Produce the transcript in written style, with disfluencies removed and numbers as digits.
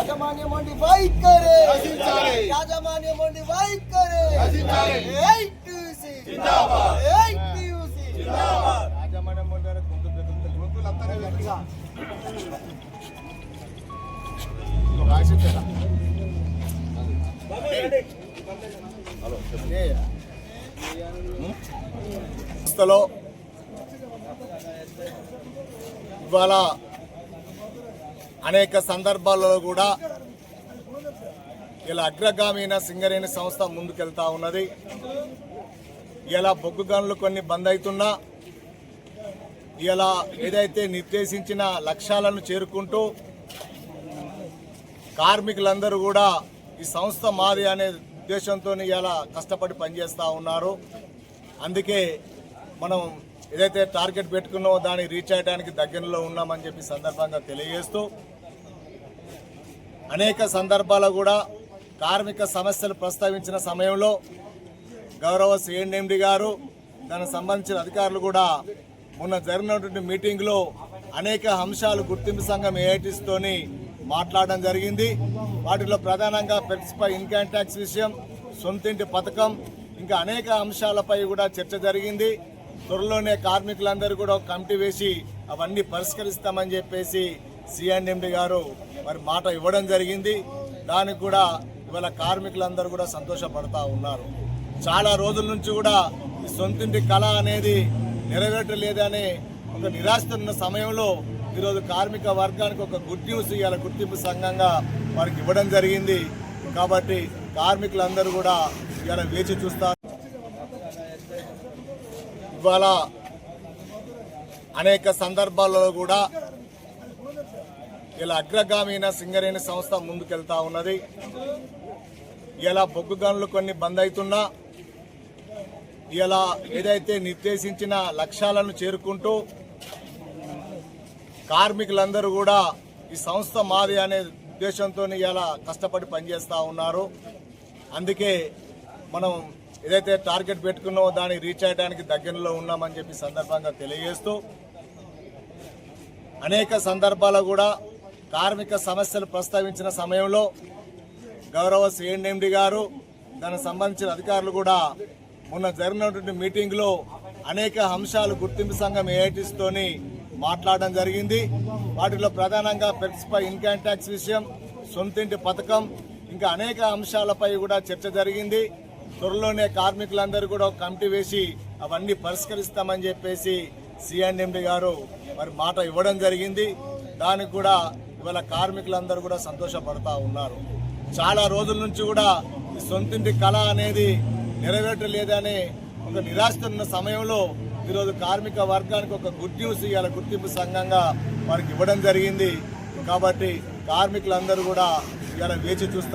యాజమాన్య మండి వైఖరి యాజమాన్య మండి వైఖరి ఏఐటీయూసీ జిందాబాద్ ఏఐటీయూసీ జిందాబాద్ యాజమాన్య మండి గొంతులు అంతా గట్టిగా రాసిస్తారా హలో సంస్థలో ఇవాళ అనేక సందర్భాలలో కూడా ఇలా అగ్రగామైన సింగరేణి సంస్థ ముందుకెళ్తా ఉన్నది. ఇలా బొగ్గు గనులు కొన్ని బంద్ అవుతున్నా ఇలా ఏదైతే నిర్దేశించిన లక్ష్యాలను చేరుకుంటూ కార్మికులందరూ కూడా ఈ సంస్థ మాది అనే ఉద్దేశంతో ఇలా కష్టపడి పనిచేస్తూ ఉన్నారు. అందుకే మనం ఏదైతే టార్గెట్ పెట్టుకున్నామో దాన్ని రీచ్ అయ్యడానికి దగ్గరలో ఉన్నామని చెప్పి సందర్భంగా తెలియజేస్తూ అనేక సందర్భాల్లో కూడా కార్మిక సమస్యలు ప్రస్తావించిన సమయంలో గౌరవ సిఎండి గారు దానికి సంబంధించిన అధికారులు కూడా మొన్న జరిగినటువంటి మీటింగ్లో అనేక అంశాలు గుర్తింపు సంఘం ఏఐటీస్తోని మాట్లాడడం జరిగింది. వాటిలో ప్రధానంగా పెట్స్పై ఇన్కమ్ ట్యాక్స్ విషయం, సొంతింటి పథకం, ఇంకా అనేక అంశాలపై కూడా చర్చ జరిగింది. త్వరలోనే కార్మికులందరూ కూడా ఒక కమిటీ వేసి అవన్నీ పరిష్కరిస్తామని చెప్పేసి సిఎండి గారు మరి మాట ఇవ్వడం జరిగింది. దానికి కూడా ఇవాళ కార్మికులందరూ కూడా సంతోషపడతా ఉన్నారు. చాలా రోజుల నుంచి కూడా ఈ సొంతింటి కళ అనేది నెరవేర్చలేదనే ఒక నిరాశతో ఉన్న సమయంలో ఈరోజు కార్మిక వర్గానికి ఒక గుడ్ న్యూస్ ఇవాళ గుర్తింపు సంఘంగా వారికి ఇవ్వడం జరిగింది. కాబట్టి కార్మికులందరూ కూడా ఇవాళ వేచి చూస్తారు. ఇవాళ అనేక సందర్భాలలో కూడా ఇలా అగ్రగామైన సింగరేణి సంస్థ ముందుకెళ్తా ఉన్నది. ఇలా బొగ్గు గనులు కొన్ని బంద్ అవుతున్నా ఇలా ఏదైతే నిర్దేశించిన లక్ష్యాలను చేరుకుంటూ కార్మికులందరూ కూడా ఈ సంస్థ మాది అనే ఉద్దేశంతో ఇలా కష్టపడి పనిచేస్తూ ఉన్నారు. అందుకే మనం ఏదైతే టార్గెట్ పెట్టుకున్నామో దాన్ని రీచ్ అయ్యడానికి దగ్గరలో ఉన్నామని చెప్పి సందర్భంగా తెలియజేస్తూ అనేక సందర్భాల్లో కూడా కార్మిక సమస్యలు ప్రస్తావించిన సమయంలో గౌరవ సిఎండి గారు దానికి సంబంధించిన అధికారులు కూడా మొన్న జరిగినటువంటి మీటింగ్లో అనేక అంశాలు గుర్తింపు సంఘం ఏఐటీస్తోని మాట్లాడడం జరిగింది. వాటిలో ప్రధానంగా పెట్స్పై ఇన్కమ్ ట్యాక్స్ విషయం, సొంతింటి పథకం, ఇంకా అనేక అంశాలపై కూడా చర్చ జరిగింది. త్వరలోనే కార్మికులందరూ కూడా ఒక కమిటీ వేసి అవన్నీ పరిష్కరిస్తామని చెప్పేసి సిఎండి గారు మరి మాట ఇవ్వడం జరిగింది. దానికి కూడా ఇవాళ కార్మికులందరూ కూడా సంతోషపడతా ఉన్నారు. చాలా రోజుల నుంచి కూడా ఈ సొంతింటి కళ అనేది నెరవేర్చలేదనే ఒక నిరాశతో ఉన్న సమయంలో ఈరోజు కార్మిక వర్గానికి ఒక గుడ్ న్యూస్ ఇవాళ గుర్తింపు సంఘంగా వారికి ఇవ్వడం జరిగింది. కాబట్టి కార్మికులందరూ కూడా ఇవాళ వేచి చూస్తారు.